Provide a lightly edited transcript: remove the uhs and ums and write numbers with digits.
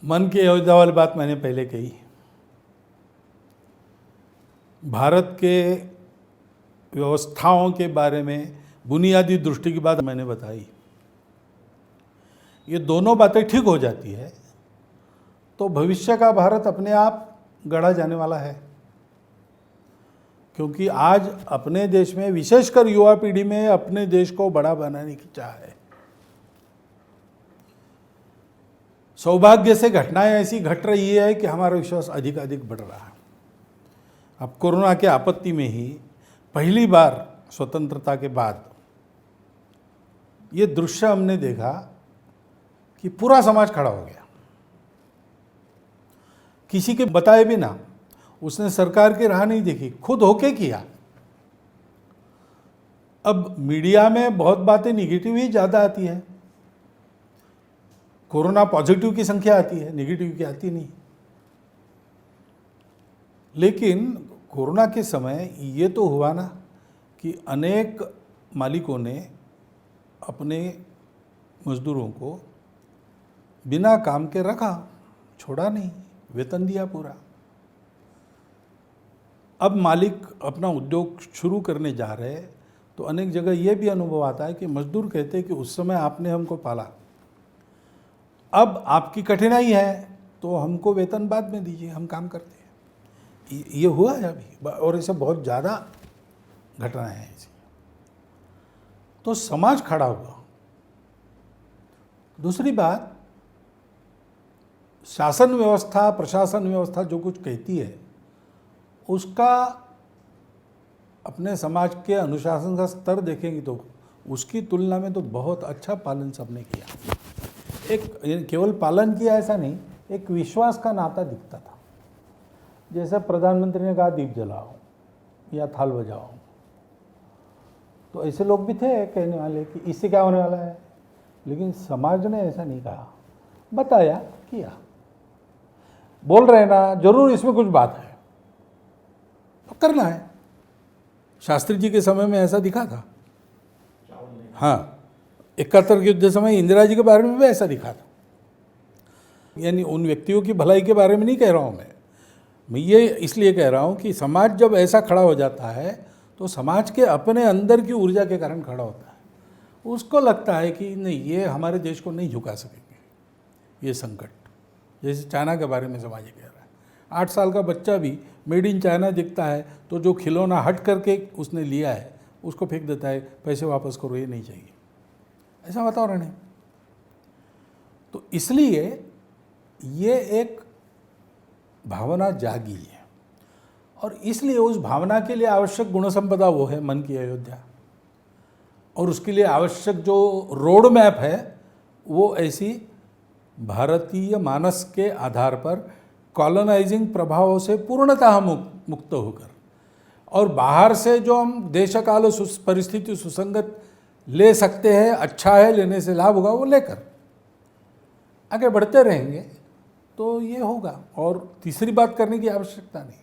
मन की अयोध्या वाली बात मैंने पहले कही। भारत के व्यवस्थाओं के बारे में बुनियादी दृष्टि की बात मैंने बताई। ये दोनों बातें ठीक हो जाती है तो भविष्य का भारत अपने आप गढ़ा जाने वाला है। क्योंकि आज अपने देश में, विशेषकर युवा पीढ़ी में, अपने देश को बड़ा बनाने की चाह है। सौभाग्य से घटनाएं ऐसी घट रही है कि हमारा विश्वास अधिक अधिक बढ़ रहा है। अब कोरोना के आपत्ति में ही पहली बार स्वतंत्रता के बाद ये दृश्य हमने देखा कि पूरा समाज खड़ा हो गया, किसी के बताए बिना। उसने सरकार की राह नहीं देखी, खुद होके किया। अब मीडिया में बहुत बातें निगेटिव ही ज़्यादा आती है। कोरोना पॉजिटिव की संख्या आती है, निगेटिव की आती नहीं। लेकिन कोरोना के समय ये तो हुआ ना कि अनेक मालिकों ने अपने मजदूरों को बिना काम के रखा, छोड़ा नहीं, वेतन दिया पूरा। अब मालिक अपना उद्योग शुरू करने जा रहे हैं तो अनेक जगह ये भी अनुभव आता है कि मजदूर कहते हैं कि उस समय आपने हमको पाला, अब आपकी कठिनाई है तो हमको वेतन बाद में दीजिए, हम काम करते हैं। ये हुआ है अभी, और ऐसे बहुत ज़्यादा घटनाएं हैं ऐसी। तो समाज खड़ा हुआ। दूसरी बात, शासन व्यवस्था, प्रशासन व्यवस्था जो कुछ कहती है उसका अपने समाज के अनुशासन का स्तर देखेंगे तो उसकी तुलना में तो बहुत अच्छा पालन सबने किया। एक केवल पालन किया ऐसा नहीं, एक विश्वास का नाता दिखता था। जैसे प्रधानमंत्री ने कहा दीप जलाओ या थाल बजाओ, तो ऐसे लोग भी थे कहने वाले कि इससे क्या होने वाला है, लेकिन समाज ने ऐसा नहीं कहा, बताया, किया। बोल रहे ना जरूर इसमें कुछ बात है तो करना है। शास्त्री जी के समय में ऐसा दिखा था। हाँ, 71 के युद्ध समय इंदिरा जी के बारे में भी ऐसा दिखा था। यानी उन व्यक्तियों की भलाई के बारे में नहीं कह रहा हूँ मैं ये इसलिए कह रहा हूँ कि समाज जब ऐसा खड़ा हो जाता है तो समाज के अपने अंदर की ऊर्जा के कारण खड़ा होता है। उसको लगता है कि नहीं, ये हमारे देश को नहीं झुका सकेंगे ये संकट। जैसे चाइना के बारे में समाज कह रहा है, 8 साल का बच्चा भी मेड इन चाइना दिखता है तो जो खिलौना हट करके उसने लिया है उसको फेंक देता है, पैसे वापस करो, ये नहीं चाहिए। ऐसा वातावरण है। तो इसलिए ये एक भावना जागी है, और इसलिए उस भावना के लिए आवश्यक गुण संपदा वो है मन की अयोध्या। और उसके लिए आवश्यक जो रोड मैप है वो ऐसी भारतीय मानस के आधार पर कॉलोनाइजिंग प्रभावों से पूर्णतः मुक्त होकर, और बाहर से जो हम देशकाल परिस्थिति सुसंगत ले सकते हैं, अच्छा है, लेने से लाभ होगा, वो लेकर आगे बढ़ते रहेंगे तो ये होगा। और तीसरी बात करने की आवश्यकता नहीं।